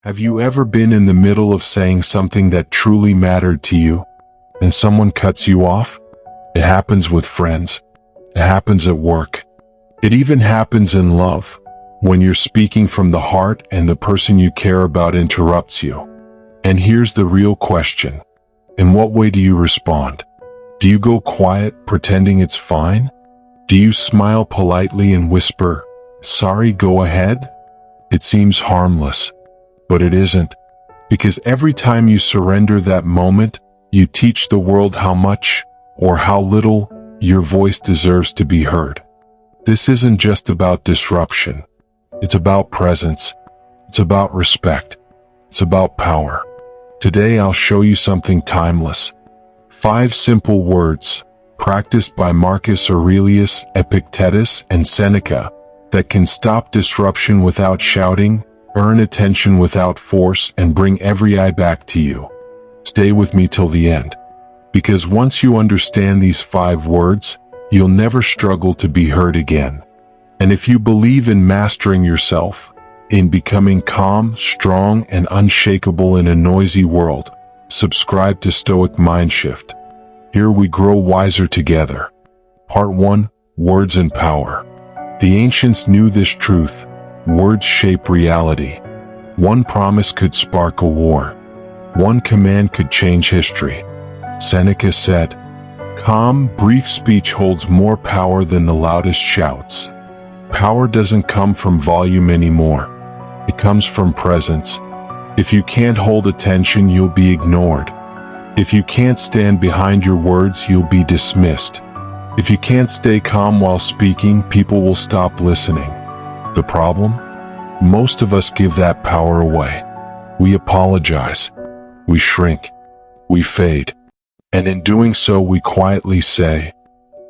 Have you ever been in the middle of saying something that truly mattered to you, and someone cuts you off? It happens with friends. It happens at work. It even happens in love, when you're speaking from the heart and the person you care about interrupts you. And here's the real question. In what way do you respond? Do you go quiet, pretending it's fine? Do you smile politely and whisper, "Sorry, go ahead"? It seems harmless. But it isn't, because every time you surrender that moment, you teach the world how much, or how little, your voice deserves to be heard. This isn't just about disruption. It's about presence. It's about respect. It's about power. Today I'll show you something timeless. 5 simple words, practiced by Marcus Aurelius, Epictetus, and Seneca, that can stop disruption without shouting, earn attention without force, and bring every eye back to you. Stay with me till the end, because once you understand these 5 words, you'll never struggle to be heard again. And if you believe in mastering yourself, in becoming calm, strong, and unshakable in a noisy world, subscribe to Stoic Mindshift. Here we grow wiser together. Part 1, Words and Power. The ancients knew this truth. Words shape reality. One promise could spark a war. One command could change history. Seneca said, "Calm, brief speech holds more power than the loudest shouts." Power doesn't come from volume anymore. It comes from presence. If you can't hold attention, you'll be ignored. If you can't stand behind your words, you'll be dismissed. If you can't stay calm while speaking, people will stop listening. The problem? Most of us give that power away. We apologize. We shrink. We fade. And in doing so, we quietly say,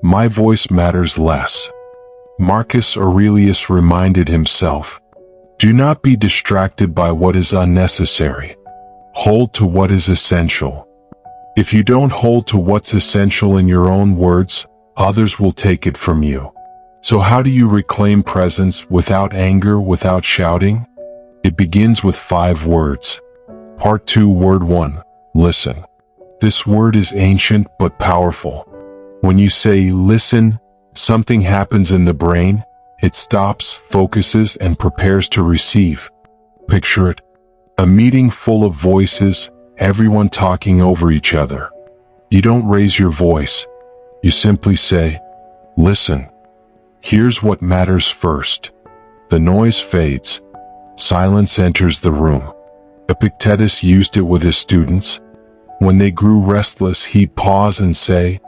"My voice matters less." Marcus Aurelius reminded himself, "Do not be distracted by what is unnecessary. Hold to what is essential." If you don't hold to what's essential in your own words, others will take it from you. So how do you reclaim presence without anger, without shouting? It begins with 5 words. Part 2, Word 1, Listen. This word is ancient but powerful. When you say listen, something happens in the brain. It stops, focuses, and prepares to receive. Picture it. A meeting full of voices, everyone talking over each other. You don't raise your voice. You simply say, "Listen." Here's what matters first. The noise fades. Silence enters the room. Epictetus used it with his students. When they grew restless, he'd pause and say,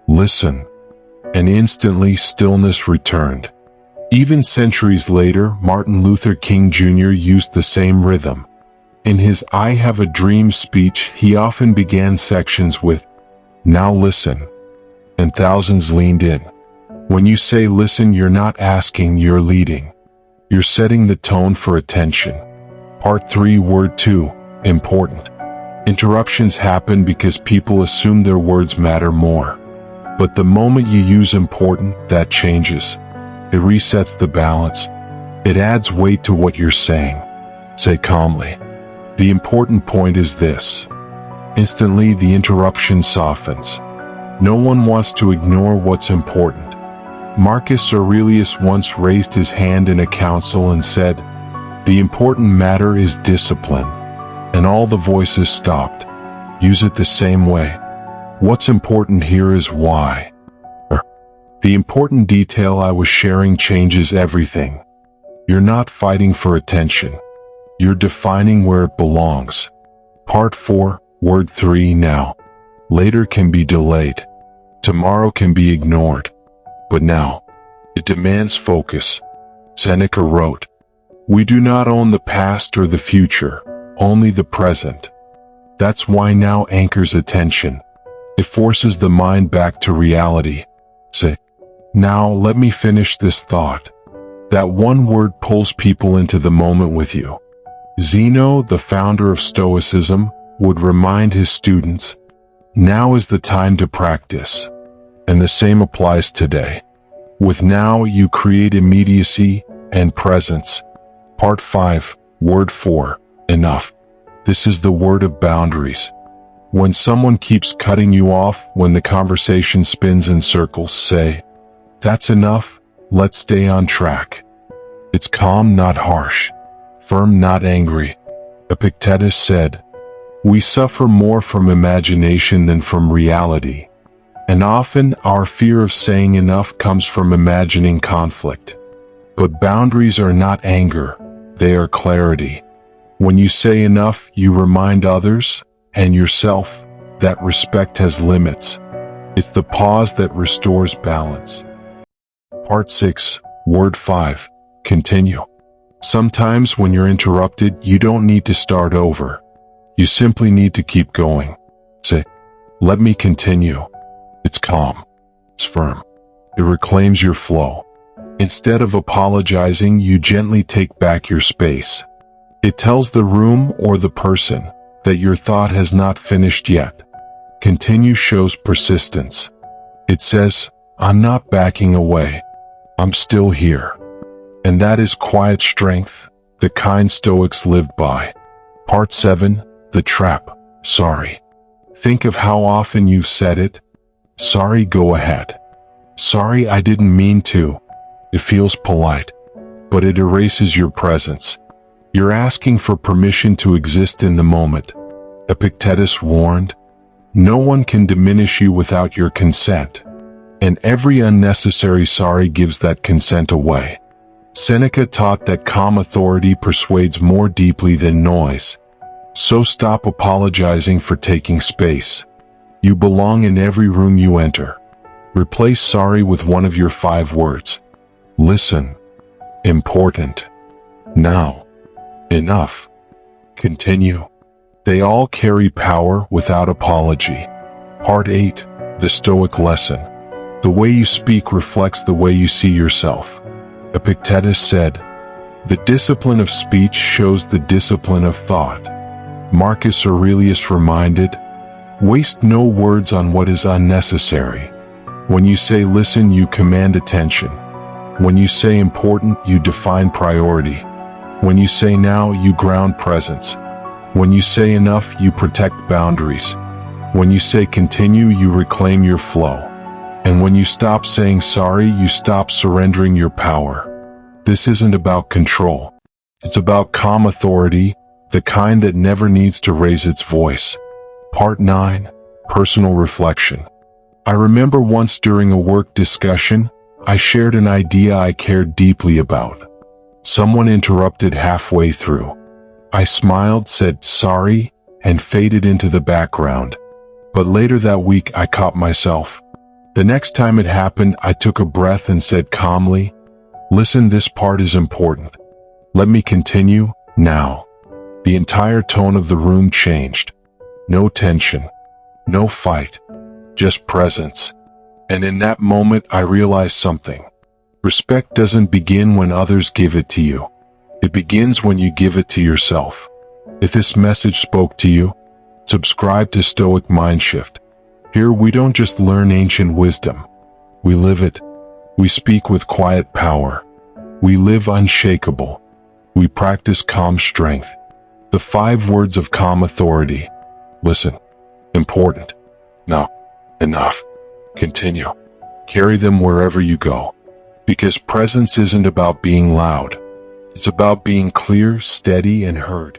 "Listen." And instantly stillness returned. Even centuries later, Martin Luther King Jr. used the same rhythm. In his "I Have a Dream" speech, he often began sections with, "Now listen." And thousands leaned in. When you say listen, you're not asking, you're leading. You're setting the tone for attention. Part 3, Word 2, Important. Interruptions happen because people assume their words matter more. But the moment you use important, that changes. It resets the balance. It adds weight to what you're saying. Say calmly, "The important point is this." Instantly, the interruption softens. No one wants to ignore what's important. Marcus Aurelius once raised his hand in a council and said, "The important matter is discipline." And all the voices stopped. Use it the same way. What's important here is why. The important detail I was sharing changes everything. You're not fighting for attention. You're defining where it belongs. Part 4, Word 3, Now. Later can be delayed. Tomorrow can be ignored. But now, it demands focus. Seneca wrote, "We do not own the past or the future, only the present." That's why now anchors attention. It forces the mind back to reality. Say, "Now let me finish this thought." That one word pulls people into the moment with you. Zeno, the founder of Stoicism, would remind his students, "Now is the time to practice." And the same applies today. With now, you create immediacy and presence. Part 5, Word 4, enough. This is the word of boundaries. When someone keeps cutting you off, when the conversation spins in circles, say, "That's enough, let's stay on track." It's calm, not harsh. Firm, not angry. Epictetus said, "We suffer more from imagination than from reality." And often our fear of saying enough comes from imagining conflict. But boundaries are not anger, they are clarity. When you say enough, you remind others and yourself that respect has limits. It's the pause that restores balance. Part 6, Word 5, continue. Sometimes when you're interrupted, you don't need to start over. You simply need to keep going. Say, "Let me continue." It's calm. It's firm. It reclaims your flow. Instead of apologizing, you gently take back your space. It tells the room or the person that your thought has not finished yet. Continue shows persistence. It says, "I'm not backing away. I'm still here." And that is quiet strength, the kind Stoics lived by. Part 7, The Trap, Sorry. Think of how often you've said it. Sorry, go ahead. Sorry, I didn't mean to. It feels polite, but it erases your presence. You're asking for permission to exist in the moment. Epictetus warned, "No one can diminish you without your consent." And every unnecessary sorry gives that consent away. Seneca taught that calm authority persuades more deeply than noise. So stop apologizing for taking space. You belong in every room you enter. Replace sorry with one of your 5 words. Listen. Important. Now. Enough. Continue. They all carry power without apology. Part 8, The Stoic Lesson. The way you speak reflects the way you see yourself. Epictetus said, "The discipline of speech shows the discipline of thought." Marcus Aurelius reminded, "Waste no words on what is unnecessary." When you say listen, you command attention. When you say important, you define priority. When you say now, you ground presence. When you say enough, you protect boundaries. When you say continue, you reclaim your flow. And when you stop saying sorry, you stop surrendering your power. This isn't about control. It's about calm authority, the kind that never needs to raise its voice. Part 9, Personal Reflection. I remember once during a work discussion, I shared an idea I cared deeply about. Someone interrupted halfway through. I smiled, said sorry, and faded into the background. But later that week, I caught myself. The next time it happened, I took a breath and said calmly, "Listen, this part is important. Let me continue, now." The entire tone of the room changed. No tension. No fight. Just presence. And in that moment, I realized something. Respect doesn't begin when others give it to you. It begins when you give it to yourself. If this message spoke to you, subscribe to Stoic Mindshift. Here we don't just learn ancient wisdom. We live it. We speak with quiet power. We live unshakable. We practice calm strength. The 5 words of calm authority. Listen. Important. Now. Enough. Continue. Carry them wherever you go. Because presence isn't about being loud. It's about being clear, steady, and heard.